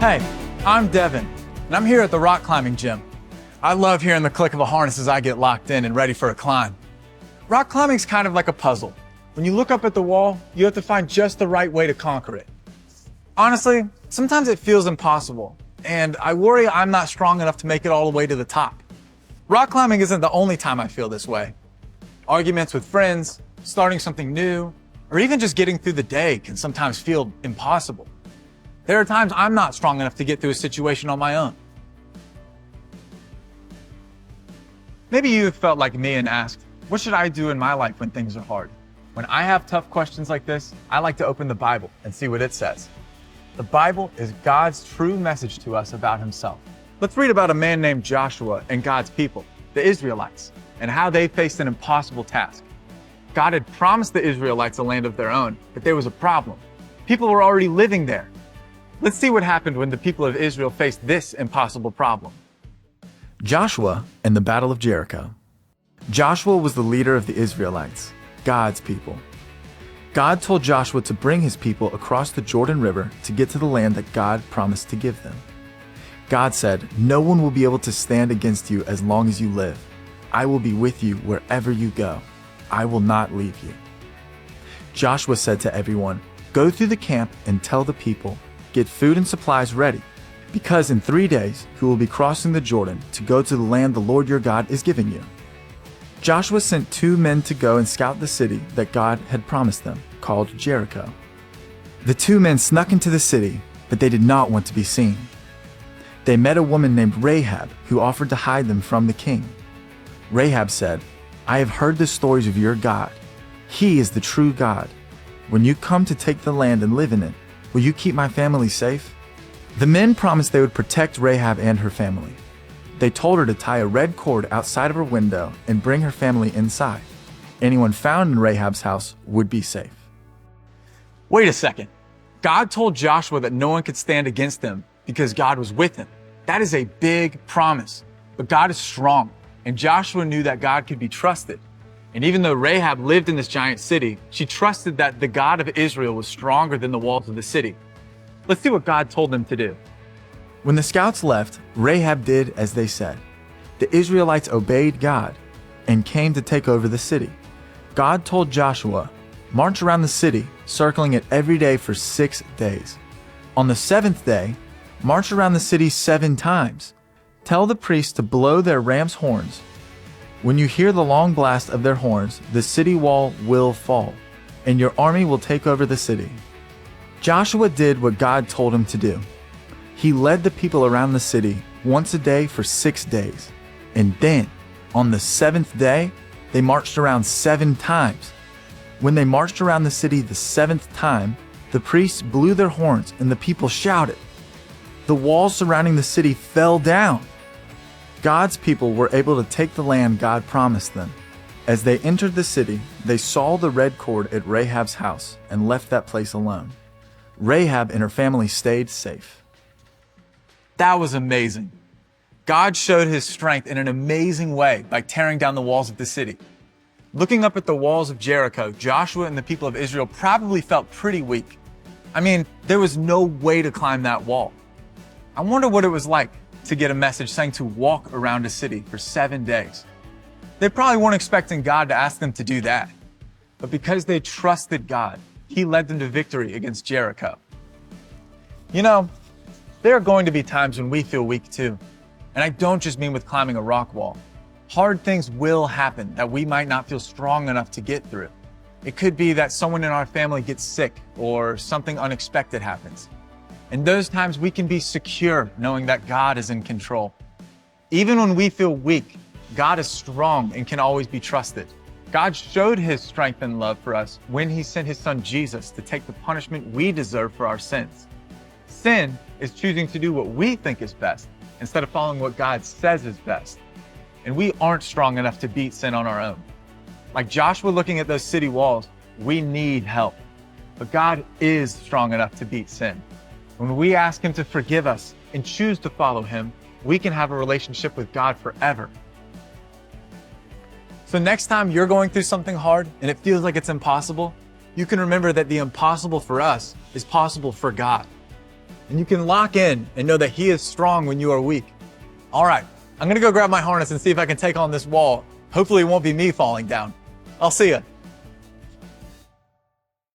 Hey, I'm Devin, and I'm here at the rock climbing gym. I love hearing the click of a harness as I get locked in and ready for a climb. Rock climbing's kind of like a puzzle. When you look up at the wall, you have to find just the right way to conquer it. Honestly, sometimes it feels impossible, and I worry I'm not strong enough to make it all the way to the top. Rock climbing isn't the only time I feel this way. Arguments with friends, starting something new, or even just getting through the day can sometimes feel impossible. There are times I'm not strong enough to get through a situation on my own. Maybe you've felt like me and asked, what should I do in my life when things are hard? When I have tough questions like this, I like to open the Bible and see what it says. The Bible is God's true message to us about himself. Let's read about a man named Joshua and God's people, the Israelites, and how they faced an impossible task. God had promised the Israelites a land of their own, but there was a problem. People were already living there. Let's see what happened when the people of Israel faced this impossible problem. Joshua and the Battle of Jericho. Joshua was the leader of the Israelites, God's people. God told Joshua to bring his people across the Jordan River to get to the land that God promised to give them. God said, "No one will be able to stand against you as long as you live. I will be with you wherever you go. I will not leave you." Joshua said to everyone, "Go through the camp and tell the people, get food and supplies ready, because in 3 days you will be crossing the Jordan to go to the land the Lord your God is giving you." Joshua sent 2 men to go and scout the city that God had promised them, called Jericho. The 2 men snuck into the city, but they did not want to be seen. They met a woman named Rahab who offered to hide them from the king. Rahab said, "I have heard the stories of your God. He is the true God. When you come to take the land and live in it, will you keep my family safe?" The men promised they would protect Rahab and her family. They told her to tie a red cord outside of her window and bring her family inside. Anyone found in Rahab's house would be safe. Wait a second. God told Joshua that no one could stand against them because God was with him. That is a big promise. But God is strong, and Joshua knew that God could be trusted. And even though Rahab lived in this giant city, she trusted that the God of Israel was stronger than the walls of the city. Let's see what God told them to do. When the scouts left, Rahab did as they said. The Israelites obeyed God and came to take over the city. God told Joshua, "March around the city, circling it every day for 6 days. On the 7th day, march around the city 7 times. Tell the priests to blow their ram's horns. When you hear the long blast of their horns, the city wall will fall, and your army will take over the city." Joshua did what God told him to do. He led the people around the city once a day for 6 days. And then, on the 7th day, they marched around 7 times. When they marched around the city the 7th time, the priests blew their horns and the people shouted. The walls surrounding the city fell down. God's people were able to take the land God promised them. As they entered the city, they saw the red cord at Rahab's house and left that place alone. Rahab and her family stayed safe. That was amazing. God showed his strength in an amazing way by tearing down the walls of the city. Looking up at the walls of Jericho, Joshua and the people of Israel probably felt pretty weak. I mean, there was no way to climb that wall. I wonder what it was like to get a message saying to walk around a city for 7 days. They probably weren't expecting God to ask them to do that. But because they trusted God, he led them to victory against Jericho. You know, there are going to be times when we feel weak too. And I don't just mean with climbing a rock wall. Hard things will happen that we might not feel strong enough to get through. It could be that someone in our family gets sick or something unexpected happens. In those times, we can be secure knowing that God is in control. Even when we feel weak, God is strong and can always be trusted. God showed his strength and love for us when he sent his son Jesus to take the punishment we deserve for our sins. Sin is choosing to do what we think is best instead of following what God says is best. And we aren't strong enough to beat sin on our own. Like Joshua looking at those city walls, we need help. But God is strong enough to beat sin. When we ask him to forgive us and choose to follow him, we can have a relationship with God forever. So next time you're going through something hard and it feels like it's impossible, you can remember that the impossible for us is possible for God. and you can lock in and know that He is strong when you are weak. All right, I'm gonna go grab my harness and see if I can take on this wall. Hopefully it won't be me falling down. I'll see ya.